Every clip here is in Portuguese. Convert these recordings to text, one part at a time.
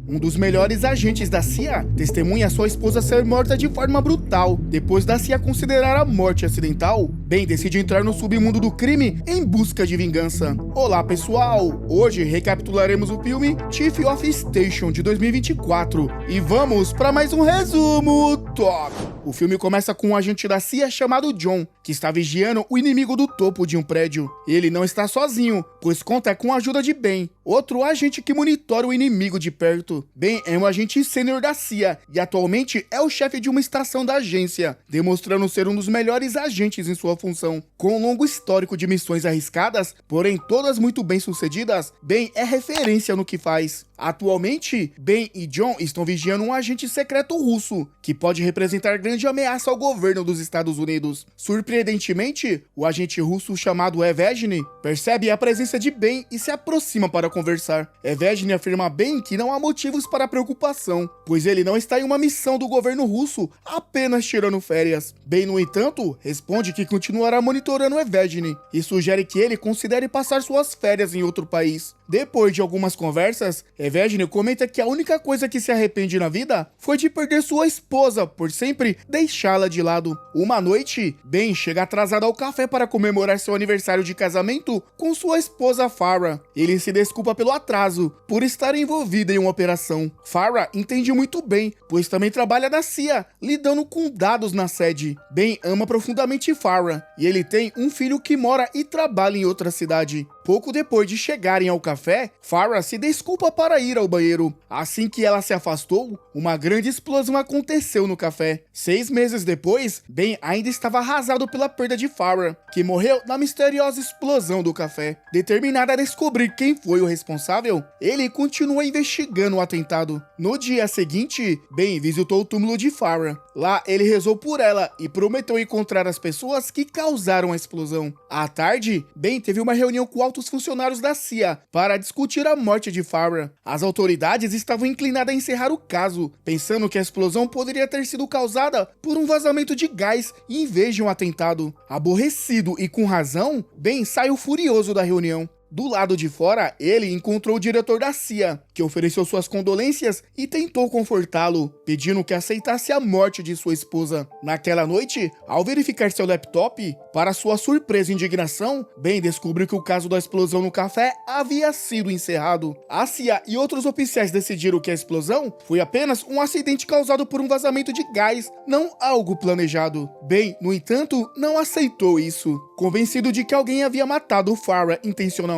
um dos melhores agentes da CIA, testemunha sua esposa ser morta de forma brutal. Depois da CIA considerar a morte acidental, Ben decide entrar no submundo do crime em busca de vingança. Olá pessoal, hoje recapitularemos o filme Chief of Station de 2024 e vamos para mais um resumo top. O filme começa com um agente da CIA chamado John, que está vigiando o inimigo do topo de um prédio. Ele não está sozinho, pois conta com a ajuda de Ben, outro agente que monitora o inimigo de perto. Ben é um agente sênior da CIA e atualmente é o chefe de uma estação da agência, demonstrando ser um dos melhores agentes em sua função. Com um longo histórico de missões arriscadas, porém todas muito bem sucedidas, Ben é referência no que faz. Atualmente, Ben e John estão vigiando um agente secreto russo, que pode representar grande ameaça ao governo dos Estados Unidos. Surpreendentemente, o agente russo chamado Evgeny percebe a presença de Ben e se aproxima para conversar. Evgeny afirma a Ben que não há motivos para preocupação, pois ele não está em uma missão do governo russo, apenas tirando férias. Ben, no entanto, responde que continuará monitorando Evgeny e sugere que ele considere passar suas férias em outro país. Depois de algumas conversas, Evgeny comenta que a única coisa que se arrepende na vida foi de perder sua esposa por sempre deixá-la de lado. Uma noite, Ben chega atrasado ao café para comemorar seu aniversário de casamento com sua esposa Farah. Ele se desculpa pelo atraso, por estar envolvido em uma operação. Farah entende muito bem, pois também trabalha na CIA, lidando com dados na sede. Ben ama profundamente Farah, e ele tem um filho que mora e trabalha em outra cidade. Pouco depois de chegarem ao café, Farah se desculpa para ir ao banheiro. Assim que ela se afastou, uma grande explosão aconteceu no café. 6 meses depois, Ben ainda estava arrasado pela perda de Farah, que morreu na misteriosa explosão do café. Determinado a descobrir quem foi o responsável, ele continua investigando o atentado. No dia seguinte, Ben visitou o túmulo de Farah. Lá, ele rezou por ela e prometeu encontrar as pessoas que causaram a explosão. À tarde, Ben teve uma reunião com altos funcionários da CIA para discutir a morte de Farah. As autoridades estavam inclinadas a encerrar o caso, pensando que a explosão poderia ter sido causada por um vazamento de gás em vez de um atentado. Aborrecido e com razão, Ben saiu furioso da reunião. Do lado de fora, ele encontrou o diretor da CIA, que ofereceu suas condolências e tentou confortá-lo, pedindo que aceitasse a morte de sua esposa. Naquela noite, ao verificar seu laptop, para sua surpresa e indignação, Ben descobriu que o caso da explosão no café havia sido encerrado. A CIA e outros oficiais decidiram que a explosão foi apenas um acidente causado por um vazamento de gás, não algo planejado. Ben, no entanto, não aceitou isso. Convencido de que alguém havia matado Farah intencionalmente,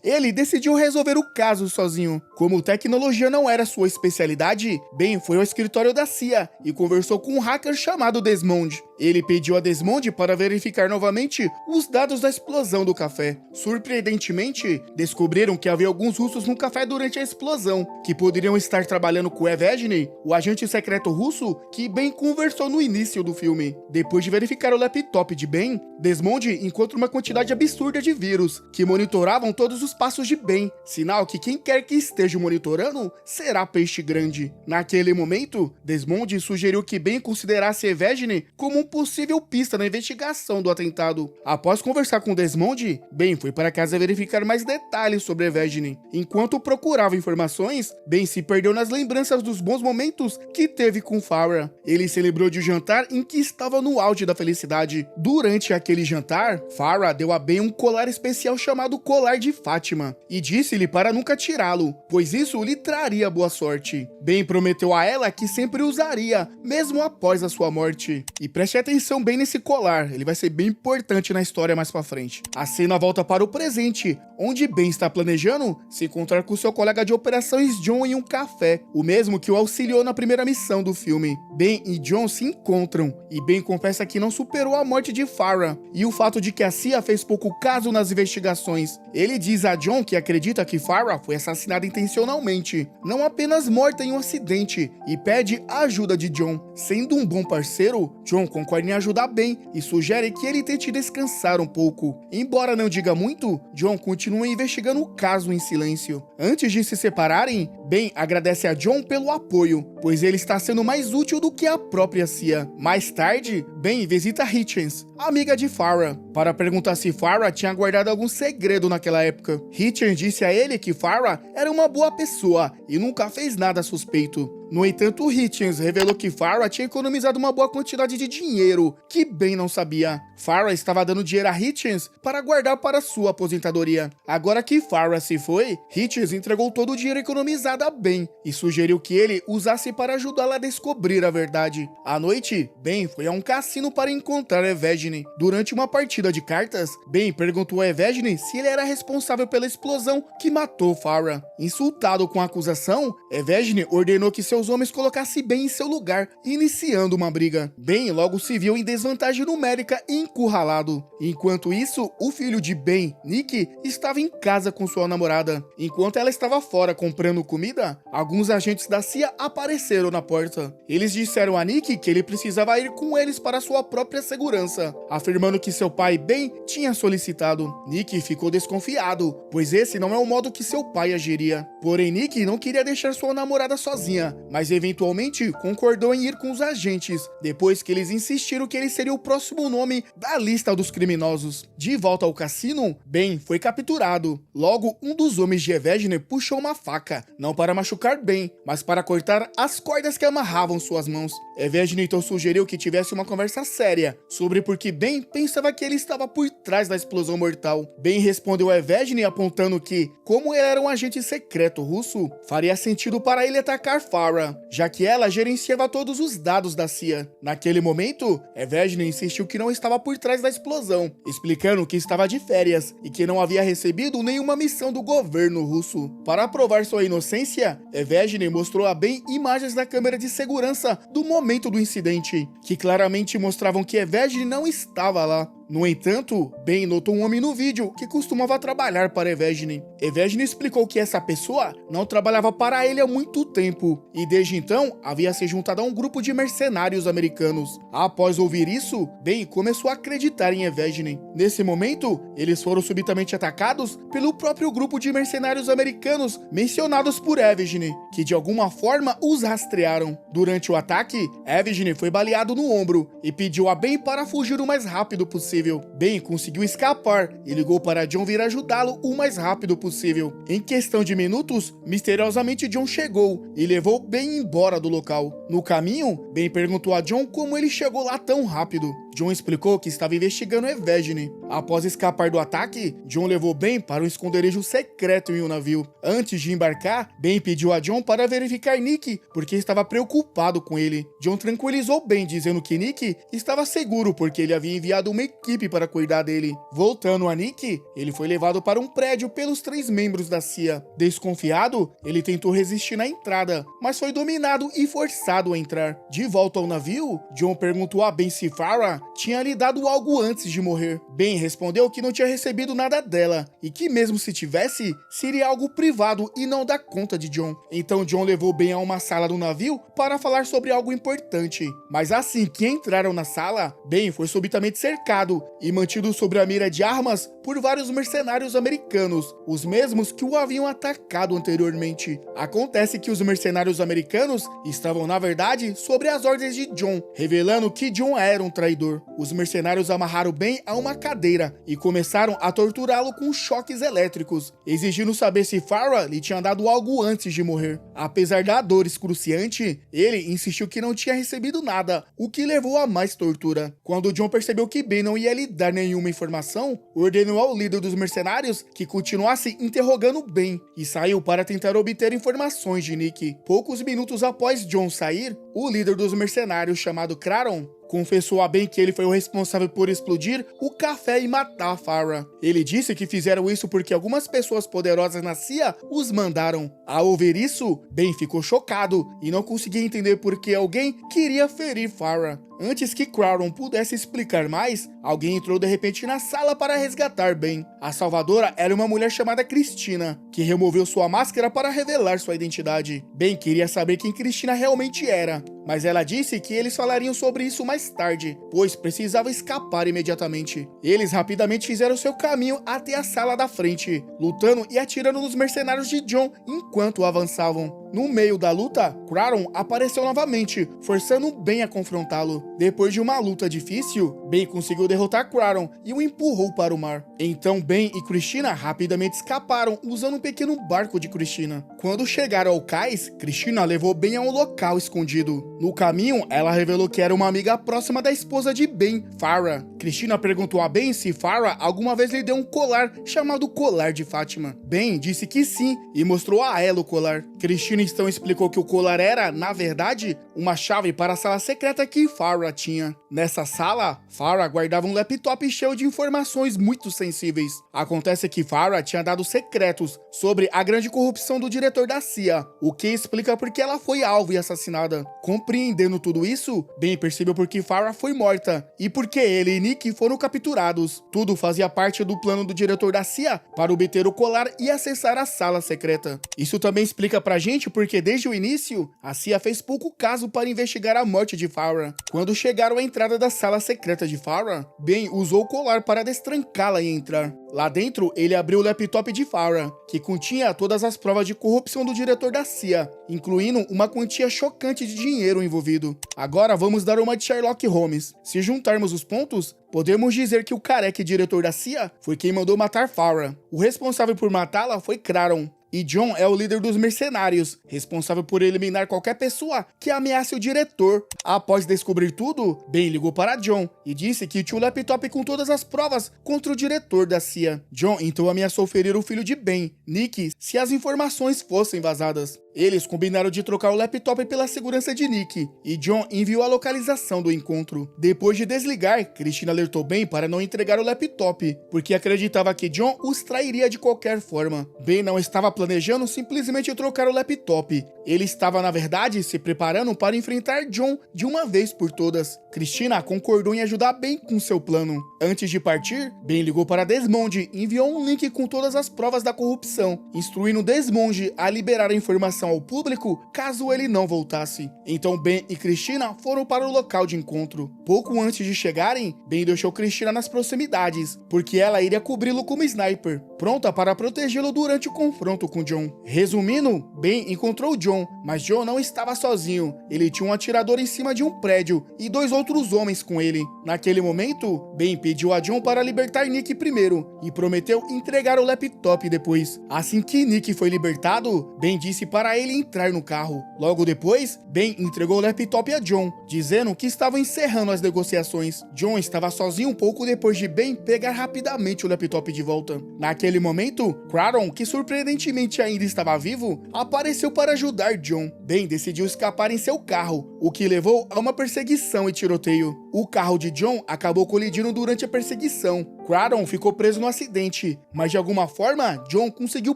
ele decidiu resolver o caso sozinho. Como tecnologia não era sua especialidade, Ben foi ao escritório da CIA e conversou com um hacker chamado Desmond. Ele pediu a Desmond para verificar novamente os dados da explosão do café. Surpreendentemente, descobriram que havia alguns russos no café durante a explosão, que poderiam estar trabalhando com Evgeny, o agente secreto russo que Ben conversou no início do filme. Depois de verificar o laptop de Ben, Desmond encontra uma quantidade absurda de vírus, que monitoravam todos os passos de Ben, sinal que quem quer que esteja monitorando será peixe grande. Naquele momento, Desmond sugeriu que Ben considerasse Evgeny como um possível pista na investigação do atentado. Após conversar com Desmond, Ben foi para casa verificar mais detalhes sobre Evgeny. Enquanto procurava informações, Ben se perdeu nas lembranças dos bons momentos que teve com Farah. Ele se lembrou de um jantar em que estava no auge da felicidade. Durante aquele jantar, Farah deu a Ben um colar especial chamado Colar de Fátima e disse-lhe para nunca tirá-lo, pois isso lhe traria boa sorte. Ben prometeu a ela que sempre usaria, mesmo após a sua morte. E preste atenção bem nesse colar, ele vai ser bem importante na história mais pra frente. A cena volta para o presente, onde Ben está planejando se encontrar com seu colega de operações John em um café, o mesmo que o auxiliou na primeira missão do filme. Ben e John se encontram, e Ben confessa que não superou a morte de Farah, e o fato de que a CIA fez pouco caso nas investigações. Ele diz a John que acredita que Farah foi assassinada intencionalmente, não apenas morta em um acidente, e pede a ajuda de John. Sendo um bom parceiro, John concorda em ajudar Ben e sugere que ele tente descansar um pouco. Embora não diga muito, John continua investigando o caso em silêncio. Antes de se separarem, Ben agradece a John pelo apoio, pois ele está sendo mais útil do que a própria CIA. Mais tarde, Ben visita Hitchens, amiga de Farrah, para perguntar se Farrah tinha guardado algum segredo naquela época. Hitchens disse a ele que Farrah era uma boa pessoa e nunca fez nada suspeito. No entanto, Hitchens revelou que Farrah tinha economizado uma boa quantidade de dinheiro, que Ben não sabia. Farrah estava dando dinheiro a Hitchens para guardar para sua aposentadoria. Agora que Farrah se foi, Hitchens entregou todo o dinheiro economizado a Ben e sugeriu que ele usasse para ajudá-la a descobrir a verdade. À noite, Ben foi a um cassino para encontrar Evgeny. Durante uma partida de cartas, Ben perguntou a Evgeny se ele era responsável pela explosão que matou Farrah. Insultado com a acusação, Evgeny ordenou que seus homens colocassem Ben em seu lugar, iniciando uma briga. Ben logo se viu em desvantagem numérica e encurralado. Enquanto isso, o filho de Ben, Nick, estava em casa com sua namorada. Enquanto ela estava fora comprando comida, alguns agentes da CIA apareceram na porta. Eles disseram a Nick que ele precisava ir com eles para sua própria segurança, afirmando que seu pai, Ben, tinha solicitado. Nick ficou desconfiado, pois esse não é o modo que seu pai agiria. Porém, Nick não queria deixar sua namorada sozinha, mas eventualmente concordou em ir com os agentes, depois que eles insistiram que ele seria o próximo nome da lista dos criminosos. De volta ao cassino, Ben foi capturado. Logo, um dos homens de Evgeny puxou uma faca, não para machucar Ben, mas para cortar as cordas que amarravam suas mãos. Evgeny então sugeriu que tivesse uma conversa séria sobre por que Ben pensava que ele estava por trás da explosão mortal. Ben respondeu a Evgeny apontando que, como ele era um agente secreto russo, faria sentido para ele atacar Farrah, já que ela gerenciava todos os dados da CIA. Naquele momento, Evgeny insistiu que não estava por trás da explosão, explicando que estava de férias e que não havia recebido nenhuma missão do governo russo. Para provar sua inocência, Evgeny mostrou a Ben imagens da câmera de segurança do momento do incidente, que claramente mostravam que Evgeny não estava lá. No entanto, Ben notou um homem no vídeo que costumava trabalhar para Evgeny. Evgeny explicou que essa pessoa não trabalhava para ele há muito tempo e desde então havia se juntado a um grupo de mercenários americanos. Após ouvir isso, Ben começou a acreditar em Evgeny. Nesse momento, eles foram subitamente atacados pelo próprio grupo de mercenários americanos mencionados por Evgeny, que de alguma forma os rastrearam. Durante o ataque, Evgeny foi baleado no ombro e pediu a Ben para fugir o mais rápido possível. Ben conseguiu escapar e ligou para John vir ajudá-lo o mais rápido possível. Em questão de minutos, misteriosamente John chegou e levou Ben embora do local. No caminho, Ben perguntou a John como ele chegou lá tão rápido. John explicou que estava investigando Evgeny. Após escapar do ataque, John levou Ben para um esconderijo secreto em um navio. Antes de embarcar, Ben pediu a John para verificar Nick, porque estava preocupado com ele. John tranquilizou Ben, dizendo que Nick estava seguro porque ele havia enviado uma equipe para cuidar dele. Voltando a Nick, ele foi levado para um prédio pelos 3 membros da CIA. Desconfiado, ele tentou resistir na entrada, mas foi dominado e forçado a entrar. De volta ao navio, John perguntou a Ben se Farrah tinha lhe dado algo antes de morrer. Ben respondeu que não tinha recebido nada dela e que mesmo se tivesse, seria algo privado e não da conta de John. Então John levou Ben a uma sala do navio para falar sobre algo importante. Mas assim que entraram na sala, Ben foi subitamente cercado e mantido sob a mira de armas por vários mercenários americanos, os mesmos que o haviam atacado anteriormente. Acontece que os mercenários americanos estavam na verdade sobre as ordens de John, revelando que John era um traidor. Os mercenários amarraram Ben a uma cadeira e começaram a torturá-lo com choques elétricos, exigindo saber se Farrah lhe tinha dado algo antes de morrer. Apesar da dor excruciante, ele insistiu que não tinha recebido nada, o que levou a mais tortura. Quando John percebeu que Ben não ia lhe dar nenhuma informação, ordenou ao líder dos mercenários que continuasse interrogando Ben e saiu para tentar obter informações de Nick. Poucos minutos após John sair, o líder dos mercenários, chamado Craron, confessou a Ben que ele foi o responsável por explodir o café e matar Farrah. Ele disse que fizeram isso porque algumas pessoas poderosas na CIA os mandaram. Ao ouvir isso, Ben ficou chocado e não conseguia entender por que alguém queria ferir Farrah. Antes que Craron pudesse explicar mais, alguém entrou de repente na sala para resgatar Ben. A salvadora era uma mulher chamada Cristina, que removeu sua máscara para revelar sua identidade. Ben queria saber quem Cristina realmente era, mas ela disse que eles falariam sobre isso mais tarde, pois precisava escapar imediatamente. Eles rapidamente fizeram seu caminho até a sala da frente, lutando e atirando nos mercenários de John enquanto avançavam. No meio da luta, Quaron apareceu novamente, forçando Ben a confrontá-lo. Depois de uma luta difícil, Ben conseguiu derrotar Quaron e o empurrou para o mar. Então Ben e Christina rapidamente escaparam usando um pequeno barco de Christina. Quando chegaram ao cais, Christina levou Ben a um local escondido. No caminho, ela revelou que era uma amiga próxima da esposa de Ben, Farah. Christina perguntou a Ben se Farah alguma vez lhe deu um colar chamado Colar de Fátima. Ben disse que sim e mostrou a ela o colar. Christina então explicou que o colar era, na verdade, uma chave para a sala secreta que Farah tinha. Nessa sala, Farah guardava um laptop cheio de informações muito sensíveis. Acontece que Farah tinha dados secretos sobre a grande corrupção do diretor da CIA, o que explica por que ela foi alvo e assassinada. Compreendendo tudo isso, Ben percebeu por que Farah foi morta e por que ele e Nick foram capturados. Tudo fazia parte do plano do diretor da CIA para obter o colar e acessar a sala secreta. Isso também explica pra gente porque desde o início, a CIA fez pouco caso para investigar a morte de Farah. Quando chegaram à entrada da sala secreta de Farah, Ben usou o colar para destrancá-la e entrar. Lá dentro, ele abriu o laptop de Farah, que continha todas as provas de corrupção do diretor da CIA, incluindo uma quantia chocante de dinheiro envolvido. Agora vamos dar uma de Sherlock Holmes. Se juntarmos os pontos, podemos dizer que o careca diretor da CIA foi quem mandou matar Farah. O responsável por matá-la foi Quaron. E John é o líder dos mercenários, responsável por eliminar qualquer pessoa que ameace o diretor. Após descobrir tudo, Ben ligou para John e disse que tinha o laptop com todas as provas contra o diretor da CIA. John então ameaçou ferir o filho de Ben, Nick, se as informações fossem vazadas. Eles combinaram de trocar o laptop pela segurança de Nick, e John enviou a localização do encontro. Depois de desligar, Christina alertou Ben para não entregar o laptop, porque acreditava que John os trairia de qualquer forma. Ben não estava planejando simplesmente trocar o laptop. Ele estava, na verdade, se preparando para enfrentar John de uma vez por todas. Christina concordou em ajudar Ben com seu plano. Antes de partir, Ben ligou para Desmond e enviou um link com todas as provas da corrupção, instruindo Desmond a liberar a informação ao público caso ele não voltasse. Então Ben e Christina foram para o local de encontro. Pouco antes de chegarem, Ben deixou Christina nas proximidades, porque ela iria cobri-lo como sniper, pronta para protegê-lo durante o confronto com John. Resumindo, Ben encontrou John, mas John não estava sozinho. Ele tinha um atirador em cima de um prédio e 2 outros homens com ele. Naquele momento, Ben pediu a John para libertar Nick primeiro e prometeu entregar o laptop depois. Assim que Nick foi libertado, Ben disse para ele entrar no carro. Logo depois, Ben entregou o laptop a John, dizendo que estavam encerrando as negociações. John estava sozinho um pouco depois de Ben pegar rapidamente o laptop de volta. Naquele momento, Quaron, que surpreendentemente ainda estava vivo, apareceu para ajudar John. Ben decidiu escapar em seu carro, o que levou a uma perseguição e tiroteio. O carro de John acabou colidindo durante a perseguição. Quaron ficou preso no acidente, mas de alguma forma, John conseguiu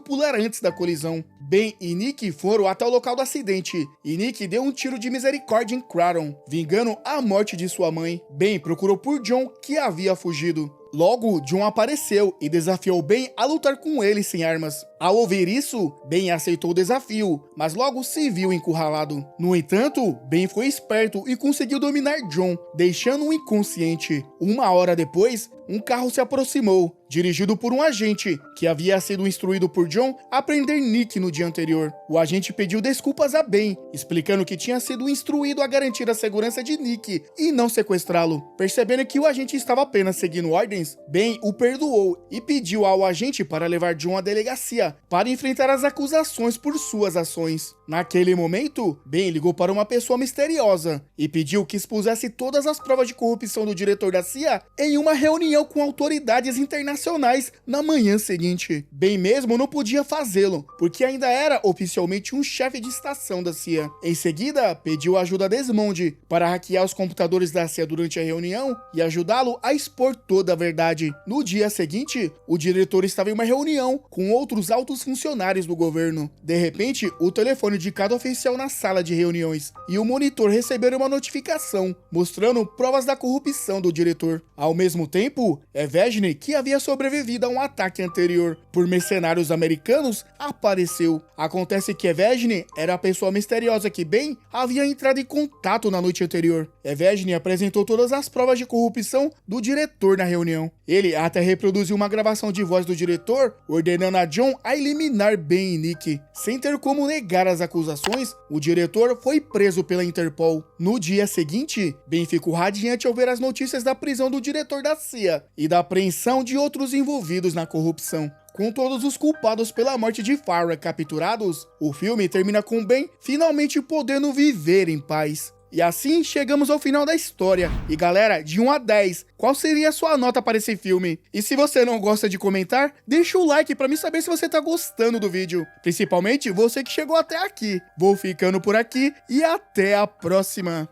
pular antes da colisão. Ben e Nick foram até o local do acidente, e Nick deu um tiro de misericórdia em Quaron, vingando a morte de sua mãe. Ben procurou por John, que havia fugido. Logo, John apareceu e desafiou Ben a lutar com ele sem armas. Ao ouvir isso, Ben aceitou o desafio, mas logo se viu encurralado. No entanto, Ben foi esperto e conseguiu dominar John, deixando-o inconsciente. Uma hora depois, um carro se aproximou, dirigido por um agente, que havia sido instruído por John a prender Nick no dia anterior. O agente pediu desculpas a Ben, explicando que tinha sido instruído a garantir a segurança de Nick e não sequestrá-lo. Percebendo que o agente estava apenas seguindo ordens, Ben o perdoou e pediu ao agente para levar John à delegacia para enfrentar as acusações por suas ações. Naquele momento, Ben ligou para uma pessoa misteriosa e pediu que expusesse todas as provas de corrupção do diretor da CIA em uma reunião com autoridades internacionais na manhã seguinte. Ben mesmo não podia fazê-lo, porque ainda era oficialmente um chefe de estação da CIA. Em seguida, pediu ajuda a Desmond para hackear os computadores da CIA durante a reunião e ajudá-lo a expor toda a verdade. No dia seguinte, o diretor estava em uma reunião com outros altos funcionários do governo. De repente, o telefone de cada oficial na sala de reuniões e o monitor receberam uma notificação mostrando provas da corrupção do diretor. Ao mesmo tempo, Evgeny, que havia sobrevivido a um ataque anterior por mercenários americanos, apareceu. Acontece que Evgeny era a pessoa misteriosa que Ben havia entrado em contato na noite anterior. Evgeny apresentou todas as provas de corrupção do diretor na reunião. Ele até reproduziu uma gravação de voz do diretor, ordenando a John a eliminar Ben e Nick. Sem ter como negar as acusações, o diretor foi preso pela Interpol. No dia seguinte, Ben ficou radiante ao ver as notícias da prisão do diretor da CIA e da apreensão de outros envolvidos na corrupção. Com todos os culpados pela morte de Farrah capturados, o filme termina com Ben finalmente podendo viver em paz. E assim chegamos ao final da história. E galera, de 1 a 10, qual seria a sua nota para esse filme? E se você não gosta de comentar, deixa o like para mim saber se você tá gostando do vídeo. Principalmente você que chegou até aqui. Vou ficando por aqui e até a próxima.